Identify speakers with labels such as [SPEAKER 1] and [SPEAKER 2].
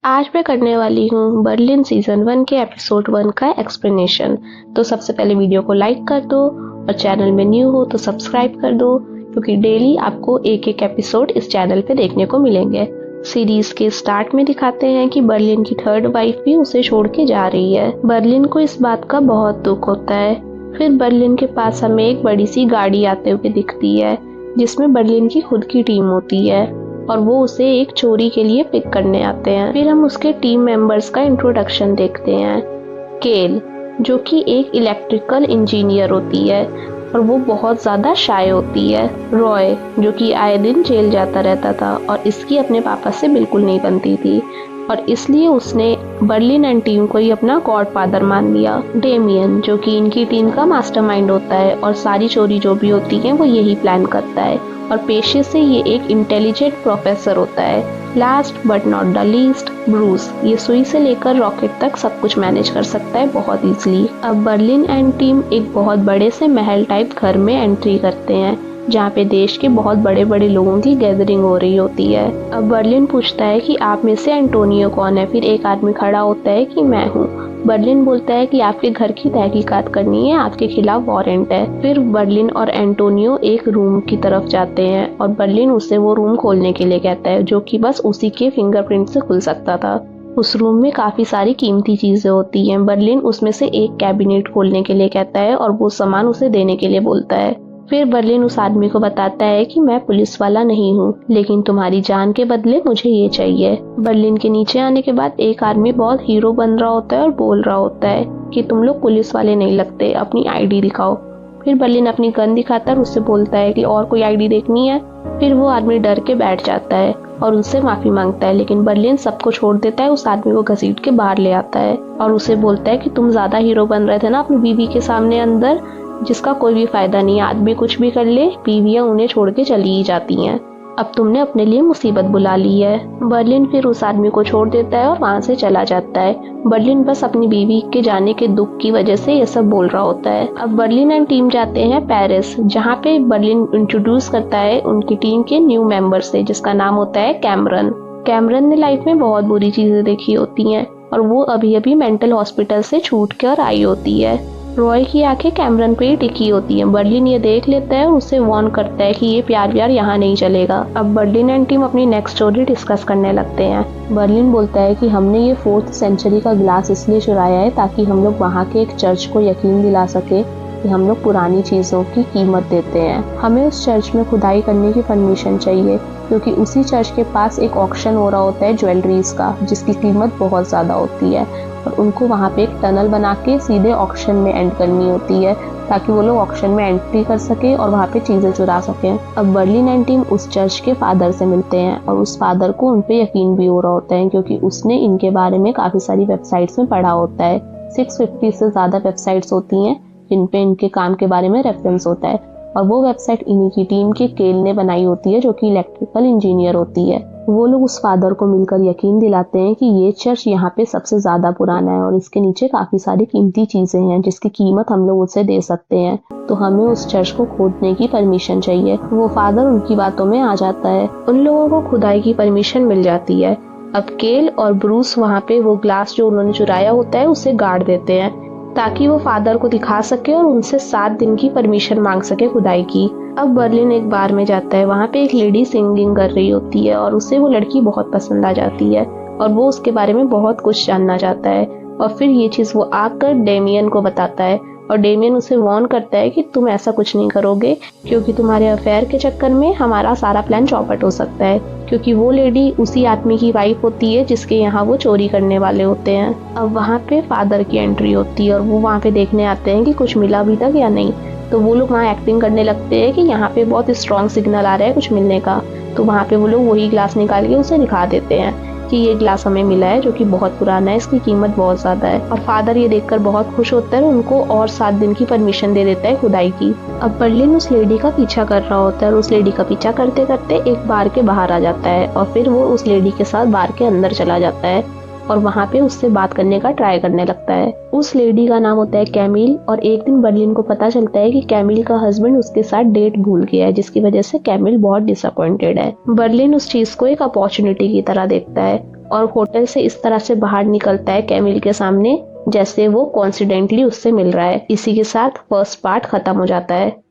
[SPEAKER 1] आज मैं करने वाली हूँ बर्लिन सीजन 1 के एपिसोड 1 का एक्सप्लेनेशन। तो सबसे पहले वीडियो को लाइक कर दो और चैनल में न्यू हो तो सब्सक्राइब कर दो, क्योंकि डेली आपको एक एक एपिसोड इस चैनल पे देखने को मिलेंगे। सीरीज के स्टार्ट में दिखाते हैं कि बर्लिन की थर्ड वाइफ भी उसे छोड़ के जा रही है। बर्लिन को इस बात का बहुत दुख होता है। फिर बर्लिन के पास हमें एक बड़ी सी गाड़ी आते हुए दिखती है, जिसमें बर्लिन की खुद की टीम होती है और वो उसे एक चोरी के लिए पिक करने आते हैं। फिर हम उसके टीम मेंबर्स का इंट्रोडक्शन देखते हैं। केल, जो कि एक इलेक्ट्रिकल इंजीनियर होती है और वो बहुत ज़्यादा शाय होती है। रॉय, जो कि आए दिन जेल जाता रहता था और इसकी अपने पापा से बिल्कुल नहीं बनती थी और इसलिए उसने बर्लिन एंड टीम को ही अपना गॉडफादर मान लिया। डेमियन, जो कि इनकी टीम का मास्टरमाइंड होता है और सारी चोरी जो भी होती है वो यही प्लान करता है और पेशे से ये एक इंटेलिजेंट प्रोफेसर होता है। Last but not the least, Bruce, ये सुई से लेकर रॉकेट तक सब कुछ मैनेज कर सकता है बहुत इजीली। अब बर्लिन एंड टीम एक बहुत बड़े से महल टाइप घर में एंट्री करते हैं, जहाँ पे देश के बहुत बड़े बड़े लोगों की गैदरिंग हो रही होती है। अब बर्लिन पूछता है कि आप में से एंटोनियो कौन है। फिर एक आदमी खड़ा होता है कि मैं हूँ। बर्लिन बोलता है कि आपके घर की तहकीकात करनी है, आपके खिलाफ वारंट है। फिर बर्लिन और एंटोनियो एक रूम की तरफ जाते हैं और बर्लिन उसे वो रूम खोलने के लिए कहता है, जो कि बस उसी के फिंगरप्रिंट से खुल सकता था। उस रूम में काफी सारी कीमती चीजें होती हैं। बर्लिन उसमें से एक कैबिनेट खोलने के लिए कहता है और वो सामान उसे देने के लिए बोलता है। फिर बर्लिन उस आदमी को बताता है कि मैं पुलिस वाला नहीं हूँ, लेकिन तुम्हारी जान के बदले मुझे ये चाहिए। बर्लिन के नीचे आने के बाद एक आदमी बहुत हीरो बन रहा होता है और बोल रहा होता है कि तुम लोग पुलिस वाले नहीं लगते, अपनी आईडी दिखाओ। फिर बर्लिन अपनी गन दिखाता है और उससे बोलता है कि और कोई आईडी देखनी है। फिर वो आदमी डर के बैठ जाता है और उससे माफी मांगता है, लेकिन बर्लिन सबको छोड़ देता है, उस आदमी को घसीट के बाहर ले आता है और उसे बोलता है कि तुम ज्यादा हीरो बन रहे थे ना अपनी बीवी के सामने अंदर, जिसका कोई भी फायदा नहीं है। आदमी कुछ भी कर ले, बीवियां उन्हें छोड़ के चली ही जाती हैं। अब तुमने अपने लिए मुसीबत बुला ली है। बर्लिन फिर उस आदमी को छोड़ देता है और वहां से चला जाता है। बर्लिन बस अपनी बीवी के जाने के दुख की वजह से ये सब बोल रहा होता है। अब बर्लिन एंड टीम जाते हैं पेरिस, जहाँ पे बर्लिन इंट्रोड्यूस करता है उनकी टीम के न्यू मेंबर से, जिसका नाम होता है कैमरन। कैमरन ने लाइफ में बहुत बुरी चीजें देखी होती हैं और वो अभी अभी मेंटल हॉस्पिटल से छूट कर आई होती है। रॉय की आंखें कैमरन पे ही टिकी होती हैं। बर्लिन ये देख लेता है और उसे वार्न करता है कि ये प्यार यहाँ नहीं चलेगा। अब बर्लिन एंड टीम अपनी नेक्स्ट स्टोरी डिस्कस करने लगते हैं। बर्लिन बोलता है कि हमने ये 4th सेंचुरी का ग्लास इसलिए चुराया है ताकि हम लोग वहाँ के एक चर्च को यकीन दिला सके कि हम लोग पुरानी चीजों की कीमत देते हैं। हमें उस चर्च में खुदाई करने की परमिशन चाहिए, क्योंकि उसी चर्च के पास एक ऑक्शन हो रहा होता है ज्वेलरीज का, जिसकी कीमत बहुत ज्यादा होती है और उनको वहाँ पे एक टनल बना के सीधे ऑक्शन में एंड करनी होती है, ताकि वो लोग ऑक्शन में एंट्री कर सके और वहाँ पे चीजें चुरा सकें। अब बर्लिन एंड टीम उस चर्च के फादर से मिलते हैं और उस फादर को उन पे यकीन भी हो रहा होता है, क्योंकि उसने इनके बारे में काफी सारी वेबसाइट्स में पढ़ा होता है। 650 से ज्यादा वेबसाइट्स होती हैं जिन पे इनके काम के बारे में रेफरेंस होता है और वो वेबसाइट इन्हीं की टीम के केल ने बनाई होती है, जो कि इलेक्ट्रिकल इंजीनियर होती है। वो लोग उस फादर को मिलकर यकीन दिलाते हैं कि ये चर्च यहाँ पे सबसे ज्यादा पुराना है और इसके नीचे काफी सारी कीमती चीजें हैं जिसकी कीमत हम लोग उससे दे सकते हैं, तो हमें उस चर्च को खोदने की परमिशन चाहिए। वो फादर उनकी बातों में आ जाता है। उन लोगों को खुदाई की परमिशन मिल जाती है। अब केल और ब्रूस वहाँ पे वो ग्लास जो उन्होंने चुराया होता है उसे गाड़ देते हैं, ताकि वो फादर को दिखा सके और उनसे 7 दिन की परमिशन मांग सके खुदाई की। अब बर्लिन एक बार में जाता है, वहाँ पे एक लेडी सिंगिंग कर रही होती है और उसे वो लड़की बहुत पसंद आ जाती है और वो उसके बारे में बहुत कुछ जानना चाहता है और फिर ये चीज वो आकर डेमियन को बताता है और डेमियन उसे वार्न करता है कि तुम ऐसा कुछ नहीं करोगे, क्योंकि तुम्हारे अफेयर के चक्कर में हमारा सारा प्लान चौपट हो सकता है, क्योंकि वो लेडी उसी आदमी की वाइफ होती है जिसके यहाँ वो चोरी करने वाले होते हैं। अब वहाँ पे फादर की एंट्री होती है और वो वहाँ पे देखने आते हैं कि कुछ मिला भी तक या नहीं। तो वो लोग वहाँ एक्टिंग करने लगते हैं कि यहाँ पे बहुत स्ट्रॉन्ग सिग्नल आ रहा है कुछ मिलने का। तो वहाँ पे वो लोग वही ग्लास निकाल के उसे दिखा देते हैं कि ये ग्लास हमें मिला है, जो कि बहुत पुराना है, इसकी कीमत बहुत ज्यादा है। और फादर ये देखकर बहुत खुश होता है, उनको और 7 दिन की परमिशन दे देता है खुदाई की। अब बर्लिन उस लेडी का पीछा कर रहा होता है और उस लेडी का पीछा करते करते एक बार के बाहर आ जाता है और फिर वो उस लेडी के साथ बार के अंदर चला जाता है और वहाँ पे उससे बात करने का ट्राई करने लगता है। उस लेडी का नाम होता है कैमिल और एक दिन बर्लिन को पता चलता है कि कैमिल का हस्बैंड उसके साथ डेट भूल गया है, जिसकी वजह से कैमिल बहुत डिसअपॉइंटेड है। बर्लिन उस चीज को एक अपॉर्चुनिटी की तरह देखता है और होटल से इस तरह से बाहर निकलता है कैमिल के सामने जैसे वो कॉन्सिडेंटली उससे मिल रहा है। इसी के साथ फर्स्ट पार्ट खत्म हो जाता है।